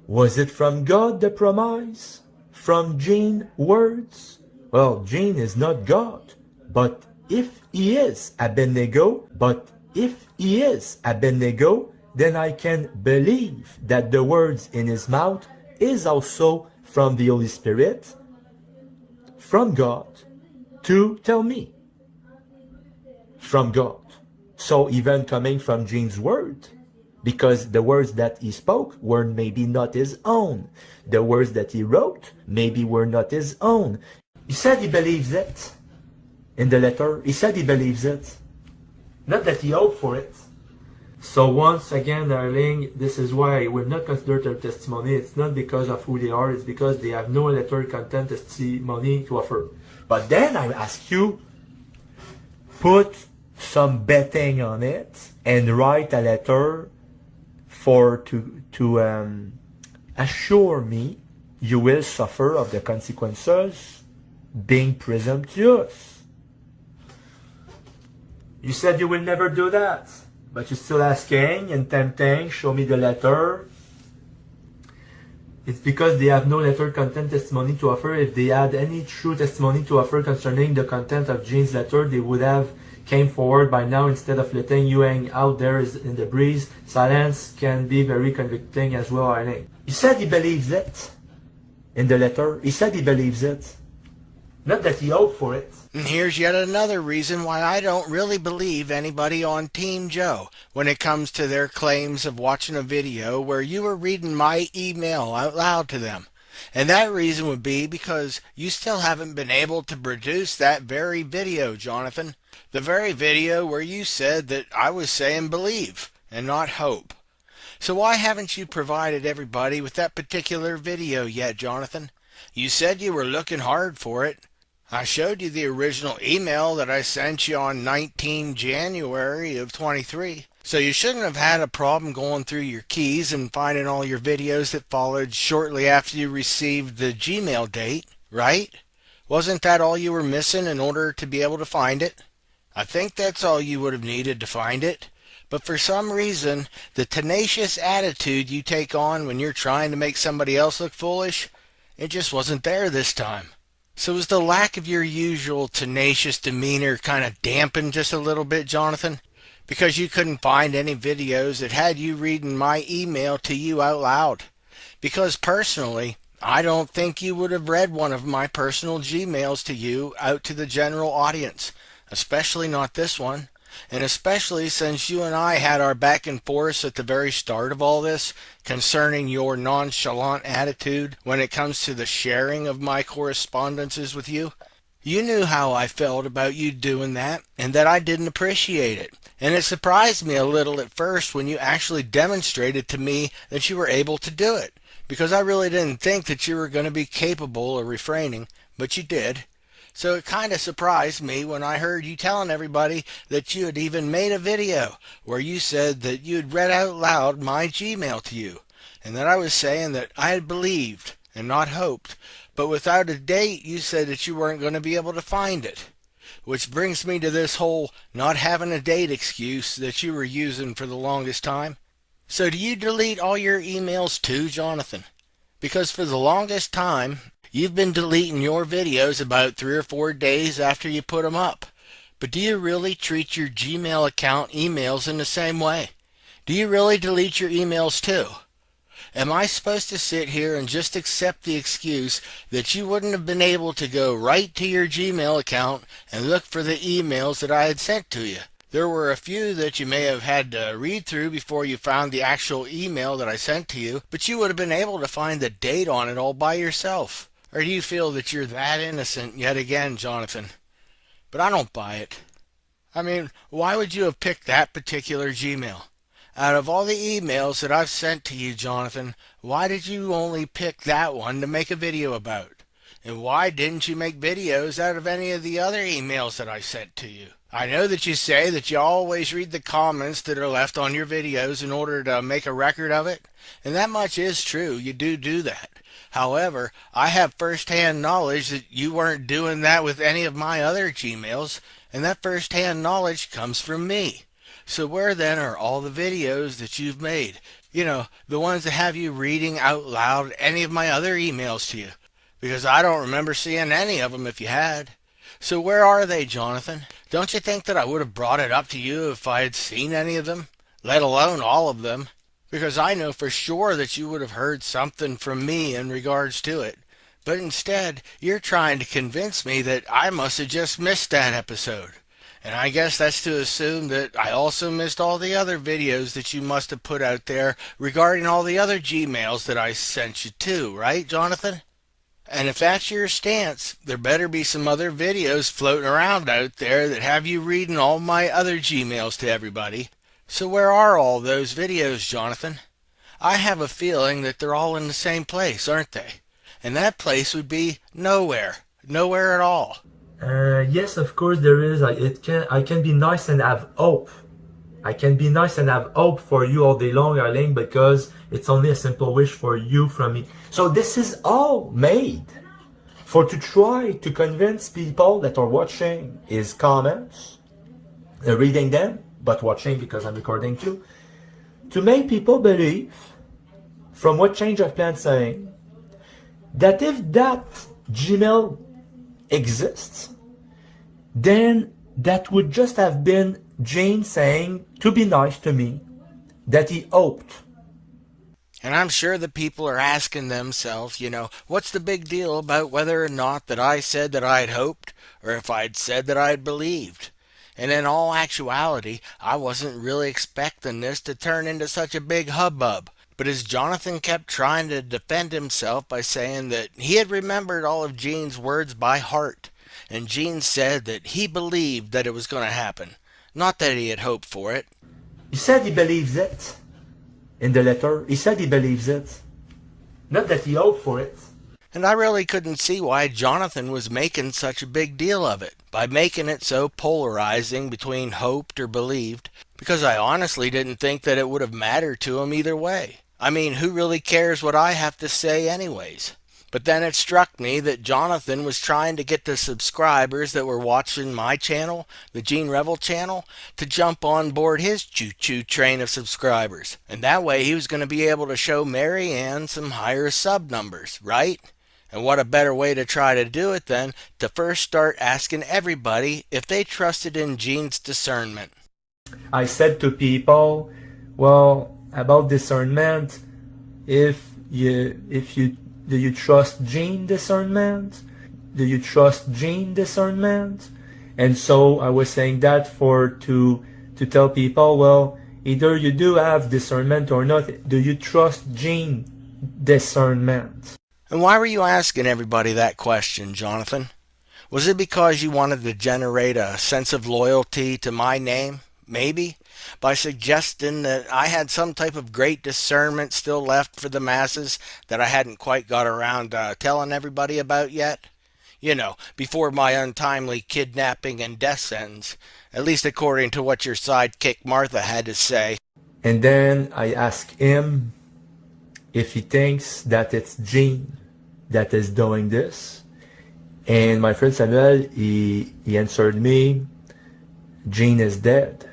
Was it from God, the promise? From Jean words? Well, Jean is not God. But if he is Abednego, then I can believe that the words in his mouth is also from the Holy Spirit, from God, to tell me. From God. So even coming from Jean's word, because the words that he spoke were maybe not his own. The words that he wrote maybe were not his own. He said he believes it in the letter. He said he believes it. Not that he hoped for it. So once again, darling, this is why I will not consider their testimony. It's not because of who they are. It's because they have no letter content testimony to offer. But then I ask you, put some betting on it and write a letter to assure me you will suffer of the consequences being presumptuous. You said you will never do that, but you're still asking and tempting, show me the letter. It's because they have no letter content testimony to offer. If they had any true testimony to offer concerning the content of Jean's letter, they would have came forward by now instead of letting you hang out there in the breeze. Silence can be very convicting as well, I think. He said he believes it in the letter. He said he believes it. Not that he hoped for it. And here's yet another reason why I don't really believe anybody on Team Joe when it comes to their claims of watching a video where you were reading my email out loud to them. And that reason would be because you still haven't been able to produce that very video, Jonathan. The very video where you said that I was saying believe and not hope. So why haven't you provided everybody with that particular video yet, Jonathan? You said you were looking hard for it. I showed you the original email that I sent you on 19 January of 23. So you shouldn't have had a problem going through your keys and finding all your videos that followed shortly after you received the Gmail date, right? Wasn't that all you were missing in order to be able to find it? I think that's all you would have needed to find it. But for some reason, the tenacious attitude you take on when you're trying to make somebody else look foolish, it just wasn't there this time. So was the lack of your usual tenacious demeanor kind of dampened just a little bit, Jonathan? Because you couldn't find any videos that had you reading my email to you out loud? Because personally, I don't think you would have read one of my personal Gmails to you out to the general audience, especially not this one. And especially since you and I had our back and forth at the very start of all this concerning your nonchalant attitude when it comes to the sharing of my correspondences with you. You knew how I felt about you doing that and that I didn't appreciate it. And it surprised me a little at first when you actually demonstrated to me that you were able to do it, because I really didn't think that you were going to be capable of refraining, but you did. So it kind of surprised me when I heard you telling everybody that you had even made a video where you said that you had read out loud my Gmail to you, and that I was saying that I had believed and not hoped, but without a date you said that you weren't going to be able to find it. Which brings me to this whole not having a date excuse that you were using for the longest time. So do you delete all your emails too, Jonathan? Because for the longest time, you've been deleting your videos about 3 or 4 days after you put them up. But do you really treat your Gmail account emails in the same way? Do you really delete your emails too? Am I supposed to sit here and just accept the excuse that you wouldn't have been able to go right to your Gmail account and look for the emails that I had sent to you? There were a few that you may have had to read through before you found the actual email that I sent to you, but you would have been able to find the date on it all by yourself. Or do you feel that you're that innocent yet again, Jonathan? But I don't buy it. I mean, why would you have picked that particular Gmail? Out of all the emails that I've sent to you, Jonathan, why did you only pick that one to make a video about? And why didn't you make videos out of any of the other emails that I sent to you? I know that you say that you always read the comments that are left on your videos in order to make a record of it, and that much is true. You do that. However, I have first-hand knowledge that you weren't doing that with any of my other Gmails, and that first-hand knowledge comes from me. So where then are all the videos that you've made? You know, the ones that have you reading out loud any of my other emails to you. Because I don't remember seeing any of them if you had. So where are they, Jonathan? Don't you think that I would have brought it up to you if I had seen any of them? Let alone all of them. Because I know for sure that you would have heard something from me in regards to it. But instead, you're trying to convince me that I must have just missed that episode. And I guess that's to assume that I also missed all the other videos that you must have put out there regarding all the other Gmails that I sent you too, right, Jonathan? And if that's your stance, there better be some other videos floating around out there that have you reading all my other Gmails to everybody. So where are all those videos, Jonathan? I have a feeling that they're all in the same place, aren't they? And that place would be nowhere. Nowhere at all. Yes, of course there is. I can be nice and have hope. I can be nice and have hope for you all day long, Arlene, because it's only a simple wish for you from me. So this is all made for to try to convince people that are watching his comments, reading them, but watching because I'm recording too, to make people believe, from what Change of Plan saying, that if that Gmail exists, then that would just have been Gene saying to be nice to me, that he hoped. And I'm sure that people are asking themselves, what's the big deal about whether or not that I said that I'd hoped, or if I'd said that I'd believed? And in all actuality, I wasn't really expecting this to turn into such a big hubbub. But as Jonathan kept trying to defend himself by saying that he had remembered all of Gene's words by heart, and Gene said that he believed that it was going to happen, not that he had hoped for it. He said he believes it. In the letter, he said he believes it. Not that he hoped for it. And I really couldn't see why Jonathan was making such a big deal of it, by making it so polarizing between hoped or believed, because I honestly didn't think that it would have mattered to him either way. I mean, who really cares what I have to say anyways? But then it struck me that Jonathan was trying to get the subscribers that were watching my channel, the Gene Revel channel, to jump on board his choo-choo train of subscribers. And that way he was going to be able to show Mary Ann some higher sub numbers, right? And what a better way to try to do it than to first start asking everybody if they trusted in Gene's discernment. I said to people, well, about discernment, do you trust Gene discernment? Do you trust Gene discernment? And so I was saying that to tell people, well, either you do have discernment or not. Do you trust Gene discernment? And why were you asking everybody that question, Jonathan? Was it because you wanted to generate a sense of loyalty to my name? Maybe? By suggesting that I had some type of great discernment still left for the masses that I hadn't quite got around telling everybody about yet? Before my untimely kidnapping and death sentence, at least according to what your sidekick Martha had to say. And then I asked him if he thinks that it's Gene that is doing this. And my friend Samuel, he answered me, Gene is dead.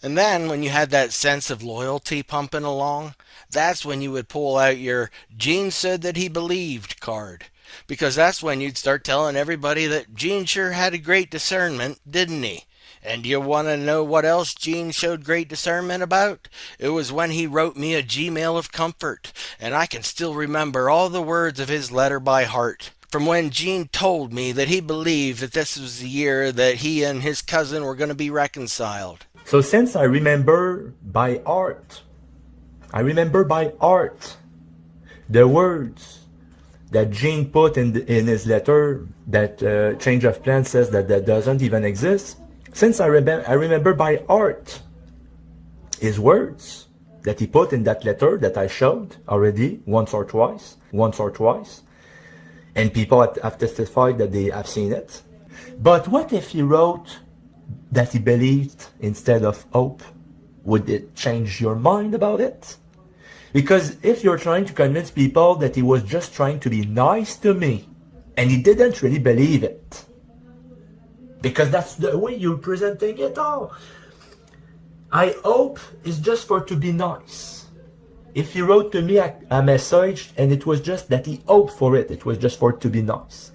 And then when you had that sense of loyalty pumping along, that's when you would pull out your Gene said that he believed card. Because that's when you'd start telling everybody that Gene sure had a great discernment, didn't he? And you want to know what else Gene showed great discernment about? It was when he wrote me a Gmail of comfort, and I can still remember all the words of his letter by heart. From when Gene told me that he believed that this was the year that he and his cousin were going to be reconciled. So since I remember by heart the words that Gene put in his letter, that Change of Plan says that doesn't even exist, since I remember by heart his words that he put in that letter that I showed already once or twice, and people have testified that they have seen it. But what if he wrote that he believed instead of hope? Would it change your mind about it? Because if you're trying to convince people that he was just trying to be nice to me, and he didn't really believe it, because that's the way you're presenting it all. I hope it's just for to be nice. If he wrote to me a message and it was just that he hoped for it, it was just for to be nice.